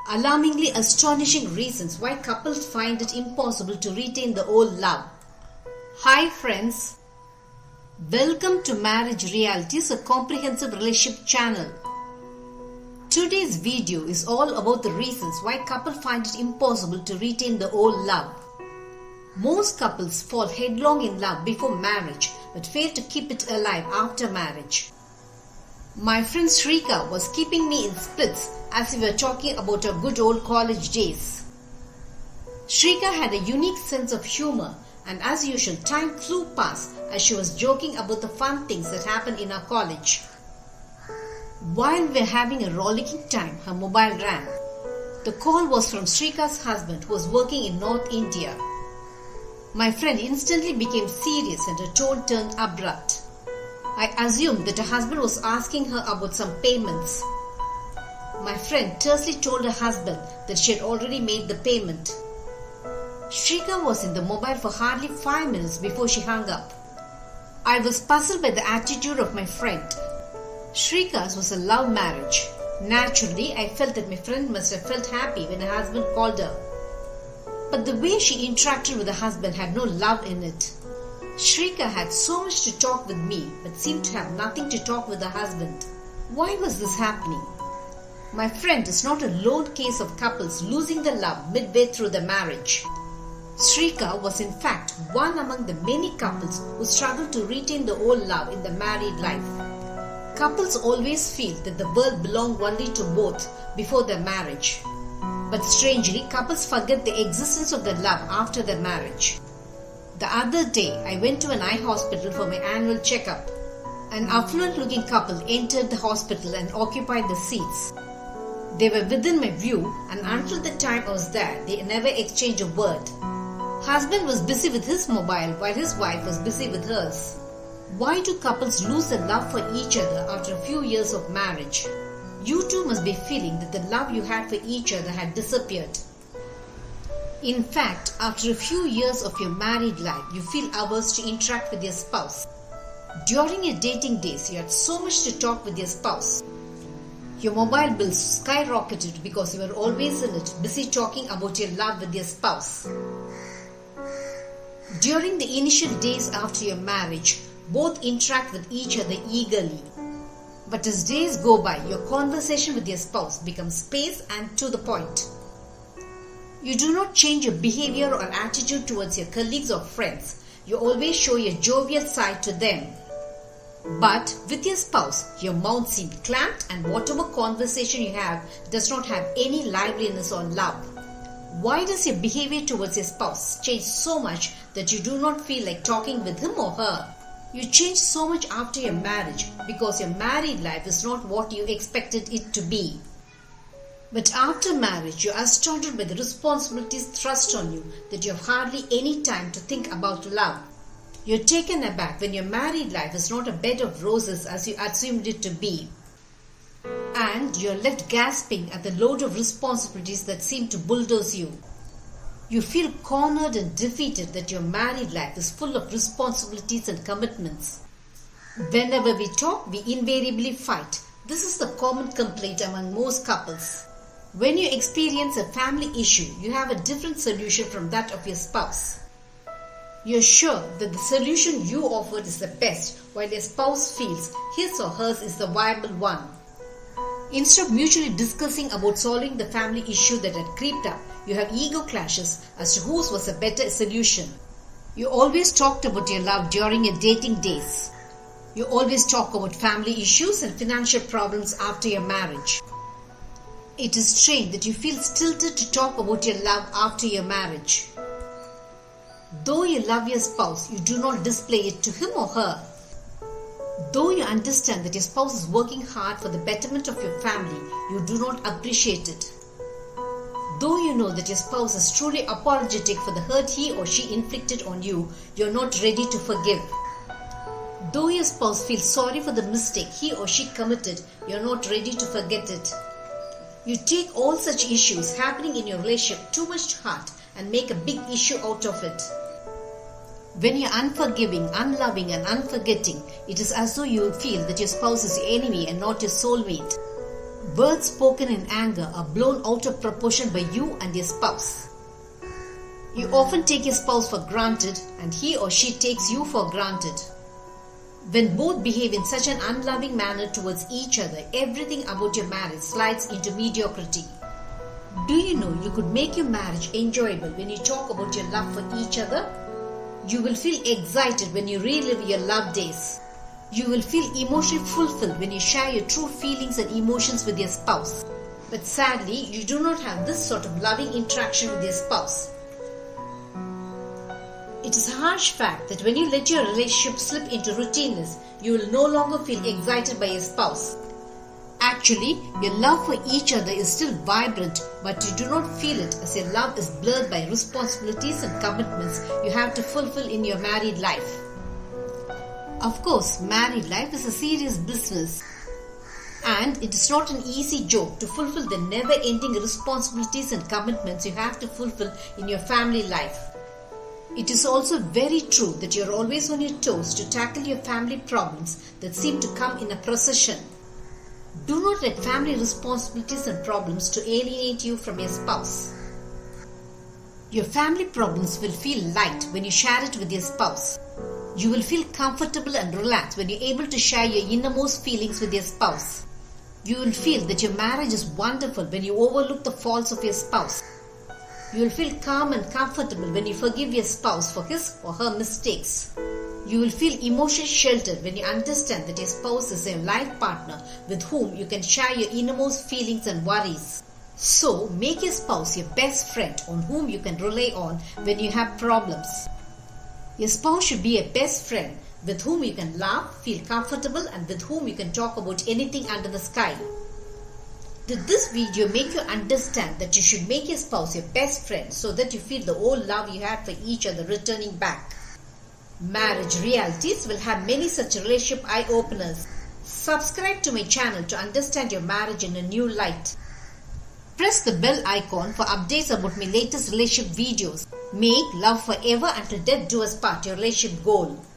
Alarmingly astonishing reasons why couples find it impossible to retain the old love. Hi friends, welcome to Marriage Realities, a comprehensive relationship channel. Today's video is all about the reasons why couples find it impossible to retain the old love. Most couples fall headlong in love before marriage but fail to keep it alive after marriage. My friend Shrika was keeping me in splits as we were talking about our good old college days. Shrika had a unique sense of humor, and as usual time flew past as she was joking about the fun things that happened in our college. While we were having a rollicking time, her mobile rang. The call was from Shrika's husband who was working in North India. My friend instantly became serious and her tone turned abrupt. I assumed that her husband was asking her about some payments. My friend tersely told her husband that she had already made the payment. Shrika was in the mobile for hardly 5 minutes before she hung up. I was puzzled by the attitude of my friend. Shrika's was a love marriage. Naturally, I felt that my friend must have felt happy when her husband called her. But the way she interacted with her husband had no love in it. Shrika had so much to talk with me but seemed to have nothing to talk with her husband. Why was this happening? My friend is not a lone case of couples losing the love midway through the marriage. Shrika was in fact one among the many couples who struggle to retain the old love in the married life. Couples always feel that the world belonged only to both before their marriage. But strangely, couples forget the existence of the love after their marriage. The other day, I went to an eye hospital for my annual checkup. An affluent-looking couple entered the hospital and occupied the seats. They were within my view, and until the time I was there, they never exchanged a word. Husband was busy with his mobile while his wife was busy with hers. Why do couples lose their love for each other after a few years of marriage? You too must be feeling that the love you had for each other had disappeared. In fact, after a few years of your married life, you feel averse to interact with your spouse. During your dating days, you had so much to talk with your spouse. Your mobile bills skyrocketed because you were always in it, busy talking about your love with your spouse. During the initial days after your marriage, both interact with each other eagerly. But as days go by, your conversation with your spouse becomes spaced and to the point. You do not change your behavior or attitude towards your colleagues or friends. You always show your jovial side to them. But with your spouse, your mouth seems clamped and whatever conversation you have does not have any liveliness or love. Why does your behavior towards your spouse change so much that you do not feel like talking with him or her? You change so much after your marriage because your married life is not what you expected it to be. But after marriage, you are astounded by the responsibilities thrust on you that you have hardly any time to think about love. You're taken aback when your married life is not a bed of roses as you assumed it to be. And you're left gasping at the load of responsibilities that seem to bulldoze you. You feel cornered and defeated that your married life is full of responsibilities and commitments. Whenever we talk, we invariably fight. This is the common complaint among most couples. When you experience a family issue, you have a different solution from that of your spouse. You're sure that the solution you offered is the best, while your spouse feels his or hers is the viable one. Instead of mutually discussing about solving the family issue that had creeped up, you have ego clashes as to whose was a better solution. You always talked about your love during your dating days. You always talk about family issues and financial problems after your marriage. It is strange that you feel stilted to talk about your love after your marriage. Though you love your spouse, you do not display it to him or her. Though you understand that your spouse is working hard for the betterment of your family, you do not appreciate it. Though you know that your spouse is truly apologetic for the hurt he or she inflicted on you, you are not ready to forgive. Though your spouse feels sorry for the mistake he or she committed, you are not ready to forget it. You take all such issues happening in your relationship too much to heart and make a big issue out of it. When you're unforgiving, unloving and unforgetting, it is as though you feel that your spouse is your enemy and not your soulmate. Words spoken in anger are blown out of proportion by you and your spouse. You often take your spouse for granted and he or she takes you for granted. When both behave in such an unloving manner towards each other, everything about your marriage slides into mediocrity. Do you know you could make your marriage enjoyable when you talk about your love for each other? You will feel excited when you relive your love days. You will feel emotionally fulfilled when you share your true feelings and emotions with your spouse. But sadly, you do not have this sort of loving interaction with your spouse. It is a harsh fact that when you let your relationship slip into routineness, you will no longer feel excited by your spouse. Actually, your love for each other is still vibrant, but you do not feel it as your love is blurred by responsibilities and commitments you have to fulfill in your married life. Of course, married life is a serious business, and it is not an easy job to fulfill the never-ending responsibilities and commitments you have to fulfill in your family life. It is also very true that you are always on your toes to tackle your family problems that seem to come in a procession. Do not let family responsibilities and problems to alienate you from your spouse. Your family problems will feel light when you share it with your spouse. You will feel comfortable and relaxed when you are able to share your innermost feelings with your spouse. You will feel that your marriage is wonderful when you overlook the faults of your spouse. You will feel calm and comfortable when you forgive your spouse for his or her mistakes. You will feel emotionally sheltered when you understand that your spouse is a life partner with whom you can share your innermost feelings and worries. So, make your spouse your best friend on whom you can rely on when you have problems. Your spouse should be a best friend with whom you can laugh, feel comfortable, and with whom you can talk about anything under the sky. Did this video make you understand that you should make your spouse your best friend so that you feel the old love you had for each other returning back? Marriage Realities will have many such relationship eye-openers. Subscribe to my channel to understand your marriage in a new light. Press the bell icon for updates about my latest relationship videos. Make love forever until death do us part your relationship goal.